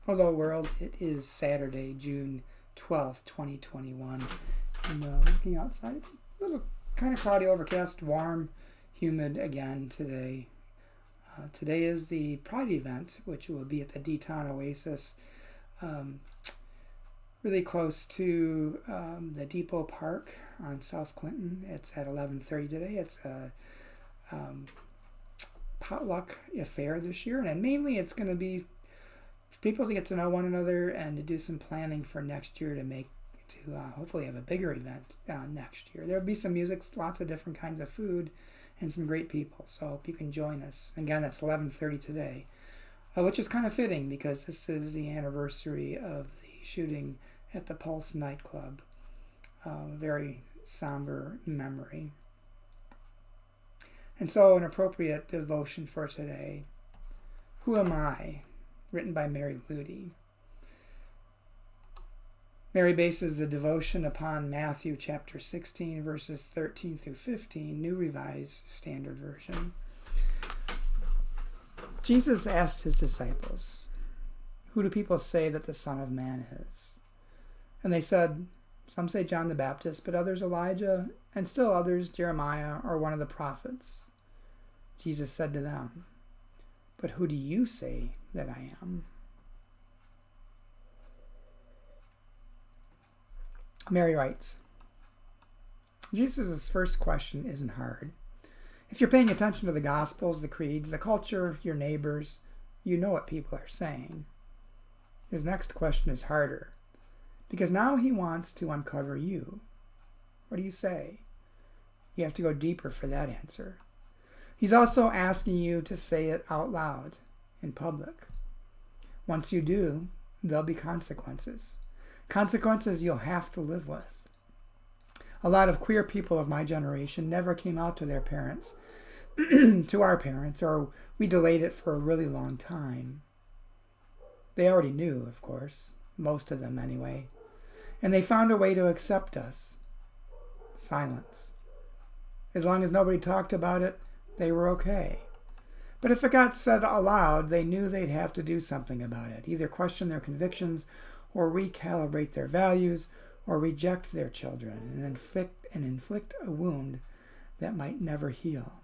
Hello world, it is Saturday, June 12th, 2021, and looking outside, it's a little kind of cloudy, overcast, warm, humid again today. Today is the Pride event, which will be at the Deton Oasis, really close to the Depot Park on South Clinton. It's at 11:30 today. It's a potluck affair this year, and mainly it's going to be for people to get to know one another and to do some planning for next year to hopefully have a bigger event next year. There'll be some music, lots of different kinds of food, and some great people. So I hope you can join us. Again, that's 11:30 today, which is kind of fitting because this is the anniversary of the shooting at the Pulse nightclub. Very somber memory. And so an appropriate devotion for today, Who Am I? Written by Mary Ludy. Mary bases the devotion upon Matthew chapter 16, verses 13 through 15, New Revised Standard Version. Jesus asked his disciples, "Who do people say that the Son of Man is?" And they said, "Some say John the Baptist, but others Elijah, and still others Jeremiah or one of the prophets." Jesus said to them, "But who do you say that I am?" Mary writes, Jesus' first question isn't hard. If you're paying attention to the Gospels, the creeds, the culture, your neighbors, you know what people are saying. His next question is harder, because now he wants to uncover you. What do you say? You have to go deeper for that answer. He's also asking you to say it out loud, in public. Once you do, there'll be consequences. Consequences you'll have to live with. A lot of queer people of my generation never came out to their parents, to our parents, or we delayed it for a really long time. They already knew, of course, most of them anyway, and they found a way to accept us. Silence. As long as nobody talked about it, they were okay. But if it got said aloud, they knew they'd have to do something about it, either question their convictions or recalibrate their values or reject their children and inflict a wound that might never heal.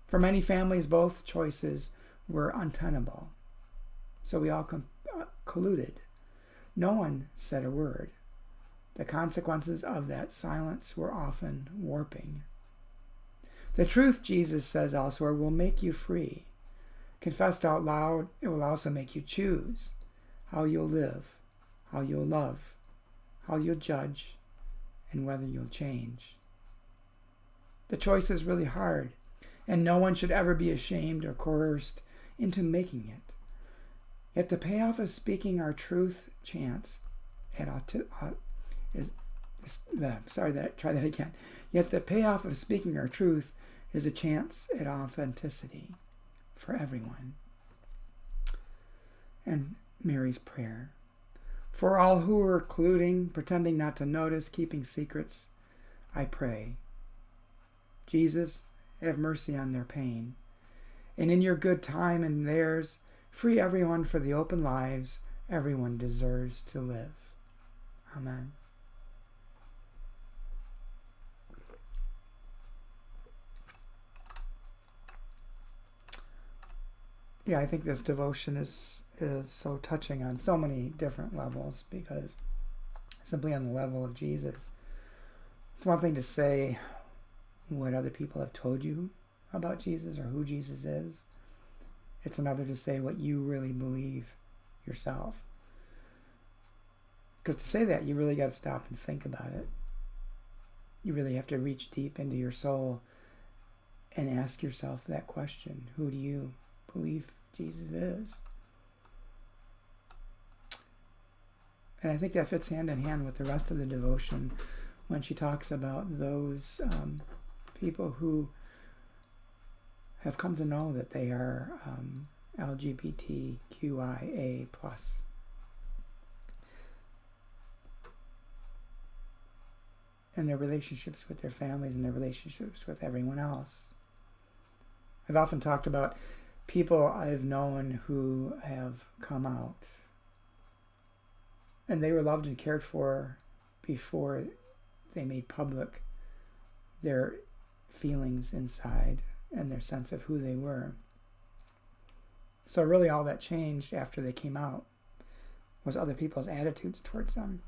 For many families, both choices were untenable. So we all colluded. No one said a word. The consequences of that silence were often warping. The truth, Jesus says elsewhere, will make you free. Confessed out loud, it will also make you choose how you'll live, how you'll love, how you'll judge, and whether you'll change. The choice is really hard, and no one should ever be ashamed or coerced into making it. Yet the payoff of speaking our truth Yet the payoff of speaking our truth is a chance at authenticity for everyone. And Mary's prayer. For all who are colluding, pretending not to notice, keeping secrets, I pray. Jesus, have mercy on their pain. And in your good time and theirs, free everyone for the open lives everyone deserves to live. Amen. Yeah, I think this devotion is so touching on so many different levels, because simply on the level of Jesus, it's one thing to say what other people have told you about Jesus or who Jesus is. It's another to say what you really believe yourself. Because to say that, you really got to stop and think about it. You really have to reach deep into your soul and ask yourself that question. Who do you believe Jesus is? And I think that fits hand in hand with the rest of the devotion when she talks about those people who have come to know that they are LGBTQIA+. And their relationships with their families and their relationships with everyone else. I've often talked about people I've known who have come out, and they were loved and cared for before they made public their feelings inside and their sense of who they were. So really all that changed after they came out was other people's attitudes towards them.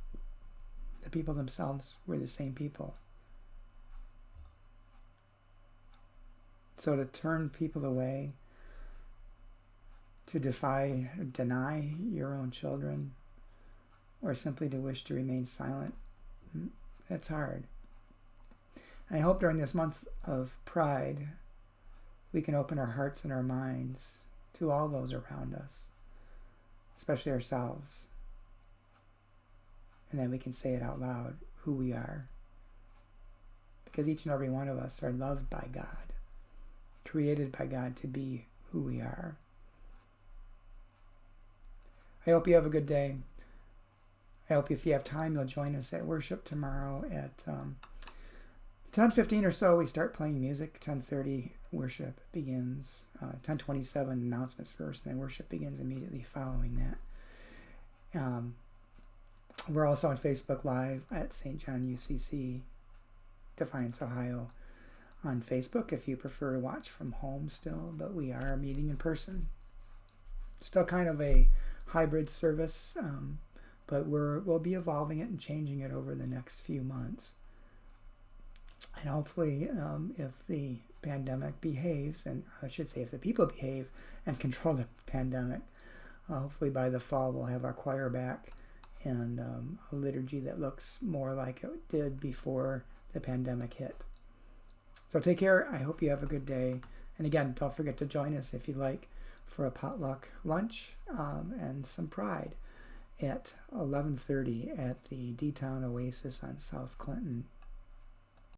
The people themselves were the same people. So to turn people away, to deny your own children, or simply to wish to remain silent, that's hard. I hope during this month of Pride, we can open our hearts and our minds to all those around us, especially ourselves. And then we can say it out loud, who we are. Because each and every one of us are loved by God, created by God to be who we are. I hope you have a good day. I hope if you have time, you'll join us at worship tomorrow at 10:15 or so. We start playing music. 10:30 worship begins. 10:27 announcements first, and then worship begins immediately following that. We're also on Facebook Live at St. John UCC, Defiance, Ohio, on Facebook if you prefer to watch from home still, but we are meeting in person. Still kind of a hybrid service, but we'll be evolving it and changing it over the next few months. And hopefully, if the pandemic behaves, and I should say if the people behave and control the pandemic, hopefully by the fall we'll have our choir back and a liturgy that looks more like it did before the pandemic hit. So take care. I hope you have a good day. And again, don't forget to join us if you'd like for a potluck lunch and some pride at 11:30 at the D-Town Oasis on South Clinton